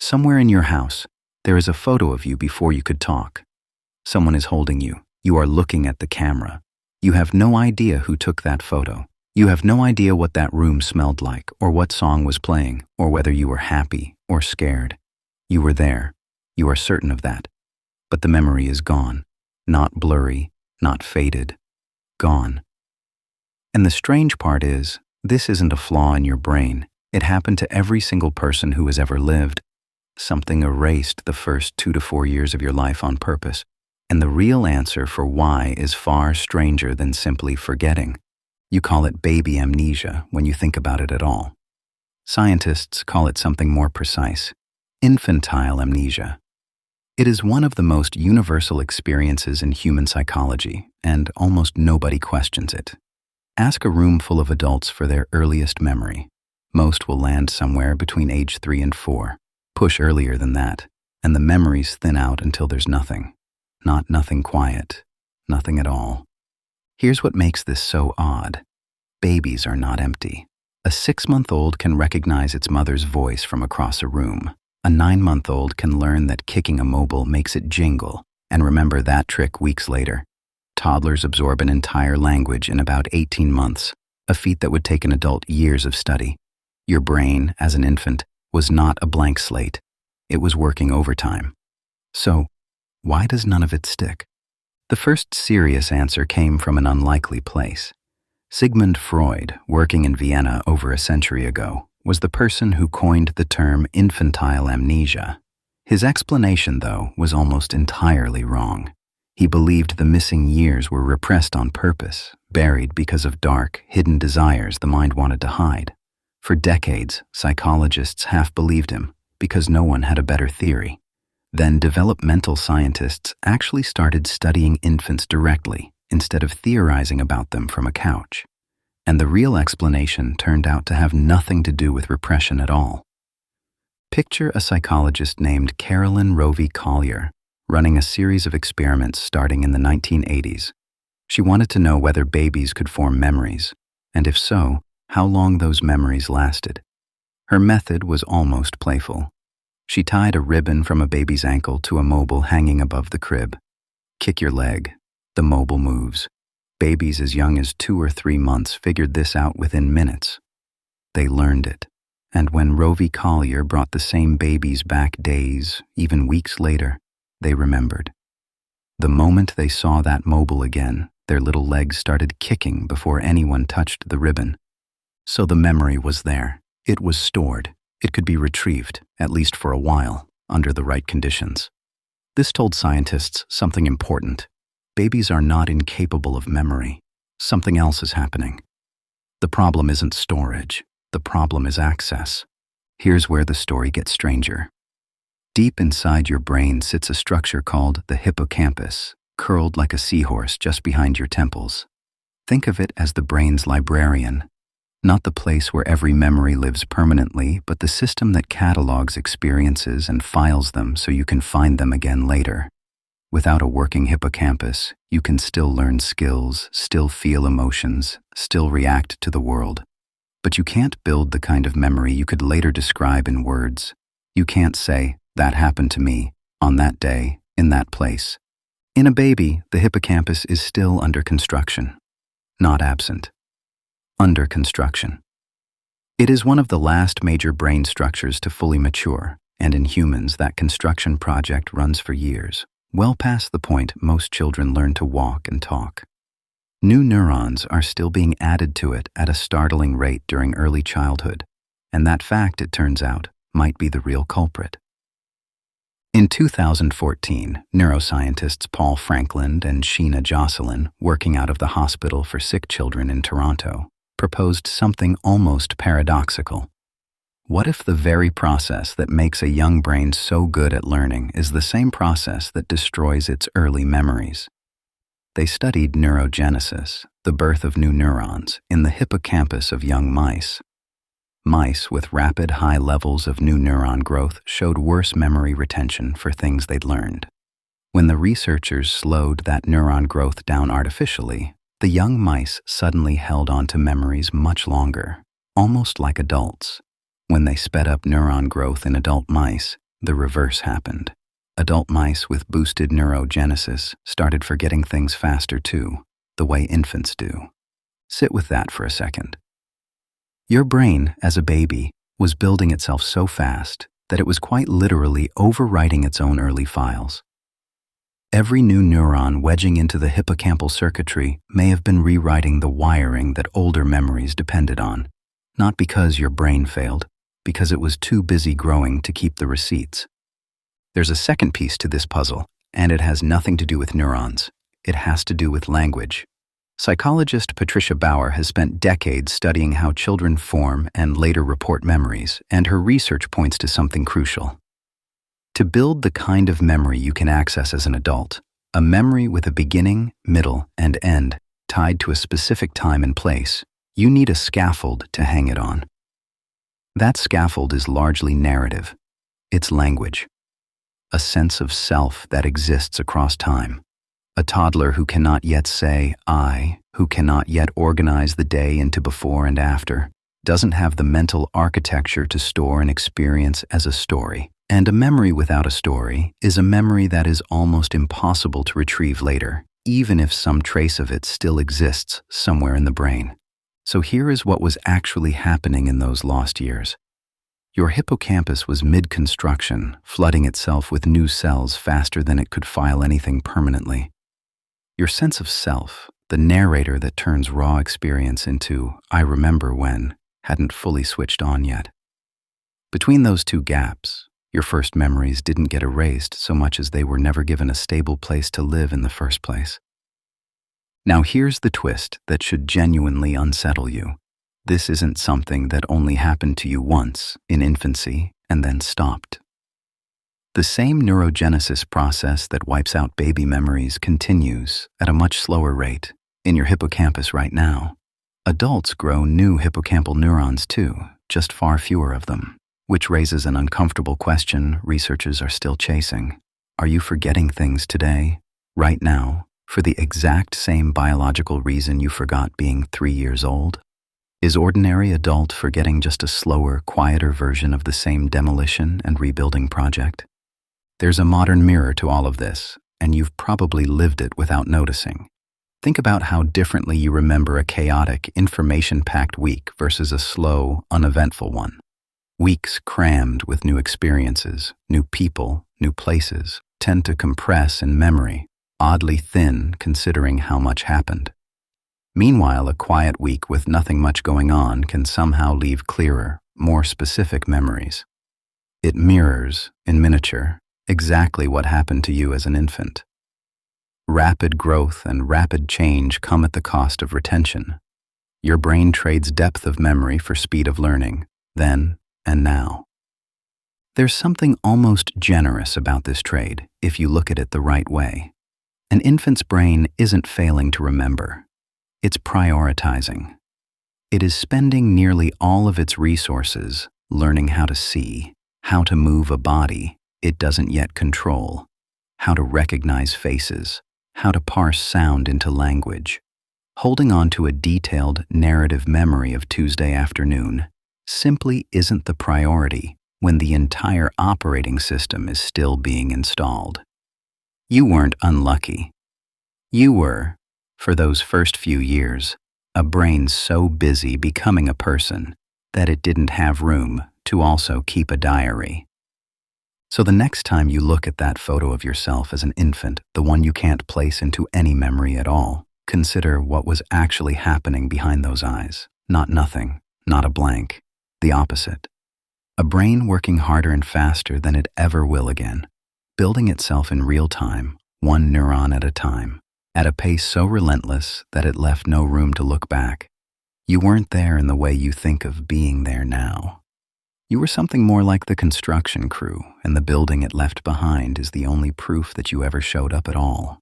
Somewhere in your house, there is a photo of you before you could talk. Someone is holding you. You are looking at the camera. You have no idea who took that photo. You have no idea what that room smelled like, or what song was playing, or whether you were happy or scared. You were there. You are certain of that. But the memory is gone. Not blurry, not faded. Gone. And the strange part is, this isn't a flaw in your brain. It happened to every single person who has ever lived. Something erased the first 2 to 4 years of your life on purpose. And the real answer for why is far stranger than simply forgetting. You call it baby amnesia when you think about it at all. Scientists call it something more precise: infantile amnesia. It is one of the most universal experiences in human psychology, and almost nobody questions it. Ask a room full of adults for their earliest memory. Most will land somewhere between age 3 and 4. Push earlier than that, and the memories thin out until there's nothing. Not nothing quiet, nothing at all. Here's what makes this so odd. Babies are not empty. A 6-month-old can recognize its mother's voice from across a room. A 9-month-old can learn that kicking a mobile makes it jingle and remember that trick weeks later. Toddlers absorb an entire language in about 18 months, a feat that would take an adult years of study. Your brain, as an infant, was not a blank slate. It was working overtime. So, why does none of it stick? The first serious answer came from an unlikely place. Sigmund Freud, working in Vienna over a century ago, was the person who coined the term infantile amnesia. His explanation, though, was almost entirely wrong. He believed the missing years were repressed on purpose, buried because of dark, hidden desires the mind wanted to hide. For decades, psychologists half believed him, because no one had a better theory. Then developmental scientists actually started studying infants directly, instead of theorizing about them from a couch. And the real explanation turned out to have nothing to do with repression at all. Picture a psychologist named Caroline Rovee-Collier running a series of experiments starting in the 1980s. She wanted to know whether babies could form memories, and if so, how long those memories lasted. Her method was almost playful. She tied a ribbon from a baby's ankle to a mobile hanging above the crib. Kick your leg. The mobile moves. Babies as young as 2 or 3 months figured this out within minutes. They learned it. And when Rovee-Collier brought the same babies back days, even weeks later, they remembered. The moment they saw that mobile again, their little legs started kicking before anyone touched the ribbon. So the memory was there. It was stored. It could be retrieved, at least for a while, under the right conditions. This told scientists something important. Babies are not incapable of memory. Something else is happening. The problem isn't storage. The problem is access. Here's where the story gets stranger. Deep inside your brain sits a structure called the hippocampus, curled like a seahorse just behind your temples. Think of it as the brain's librarian. Not the place where every memory lives permanently, but the system that catalogs experiences and files them so you can find them again later. Without a working hippocampus, you can still learn skills, still feel emotions, still react to the world. But you can't build the kind of memory you could later describe in words. You can't say, "That happened to me, on that day, in that place." In a baby, the hippocampus is still under construction. Not absent. Under construction. It is one of the last major brain structures to fully mature, and in humans that construction project runs for years, well past the point most children learn to walk and talk. New neurons are still being added to it at a startling rate during early childhood, and that fact, it turns out, might be the real culprit. In 2014, neuroscientists Paul Franklin and Sheena Jocelyn, working out of the Hospital for Sick Children in Toronto, proposed something almost paradoxical. What if the very process that makes a young brain so good at learning is the same process that destroys its early memories? They studied neurogenesis, the birth of new neurons, in the hippocampus of young mice. Mice with rapid high levels of new neuron growth showed worse memory retention for things they'd learned. When the researchers slowed that neuron growth down artificially, the young mice suddenly held on to memories much longer, almost like adults. When they sped up neuron growth in adult mice, the reverse happened. Adult mice with boosted neurogenesis started forgetting things faster too, the way infants do. Sit with that for a second. Your brain, as a baby, was building itself so fast that it was quite literally overwriting its own early files. Every new neuron wedging into the hippocampal circuitry may have been rewriting the wiring that older memories depended on, not because your brain failed, because it was too busy growing to keep the receipts. There's a second piece to this puzzle, and it has nothing to do with neurons. It has to do with language. Psychologist Patricia Bauer has spent decades studying how children form and later report memories, and her research points to something crucial. To build the kind of memory you can access as an adult, a memory with a beginning, middle, and end tied to a specific time and place, you need a scaffold to hang it on. That scaffold is largely narrative. It's language. A sense of self that exists across time. A toddler who cannot yet say I, who cannot yet organize the day into before and after, doesn't have the mental architecture to store an experience as a story. And a memory without a story is a memory that is almost impossible to retrieve later, even if some trace of it still exists somewhere in the brain. So here is what was actually happening in those lost years. Your hippocampus was mid-construction, flooding itself with new cells faster than it could file anything permanently. Your sense of self, the narrator that turns raw experience into I remember when, hadn't fully switched on yet. Between those two gaps, your first memories didn't get erased so much as they were never given a stable place to live in the first place. Now here's the twist that should genuinely unsettle you. This isn't something that only happened to you once, in infancy, and then stopped. The same neurogenesis process that wipes out baby memories continues at a much slower rate in your hippocampus right now. Adults grow new hippocampal neurons too, just far fewer of them, which raises an uncomfortable question researchers are still chasing. Are you forgetting things today, right now, for the exact same biological reason you forgot being 3 years old? Is ordinary adult forgetting just a slower, quieter version of the same demolition and rebuilding project? There's a modern mirror to all of this, and you've probably lived it without noticing. Think about how differently you remember a chaotic, information-packed week versus a slow, uneventful one. Weeks crammed with new experiences, new people, new places, tend to compress in memory, oddly thin considering how much happened. Meanwhile, a quiet week with nothing much going on can somehow leave clearer, more specific memories. It mirrors, in miniature, exactly what happened to you as an infant. Rapid growth and rapid change come at the cost of retention. Your brain trades depth of memory for speed of learning, then and now. There's something almost generous about this trade if you look at it the right way. An infant's brain isn't failing to remember. It's prioritizing. It is spending nearly all of its resources learning how to see, how to move a body it doesn't yet control, how to recognize faces, how to parse sound into language. Holding on to a detailed narrative memory of Tuesday afternoon simply isn't the priority when the entire operating system is still being installed. You weren't unlucky. You were, for those first few years, a brain so busy becoming a person that it didn't have room to also keep a diary. So the next time you look at that photo of yourself as an infant, the one you can't place into any memory at all, consider what was actually happening behind those eyes. Not nothing, not a blank, the opposite. A brain working harder and faster than it ever will again, building itself in real time, one neuron at a time, at a pace so relentless that it left no room to look back. You weren't there in the way you think of being there now. You were something more like the construction crew, and the building it left behind is the only proof that you ever showed up at all.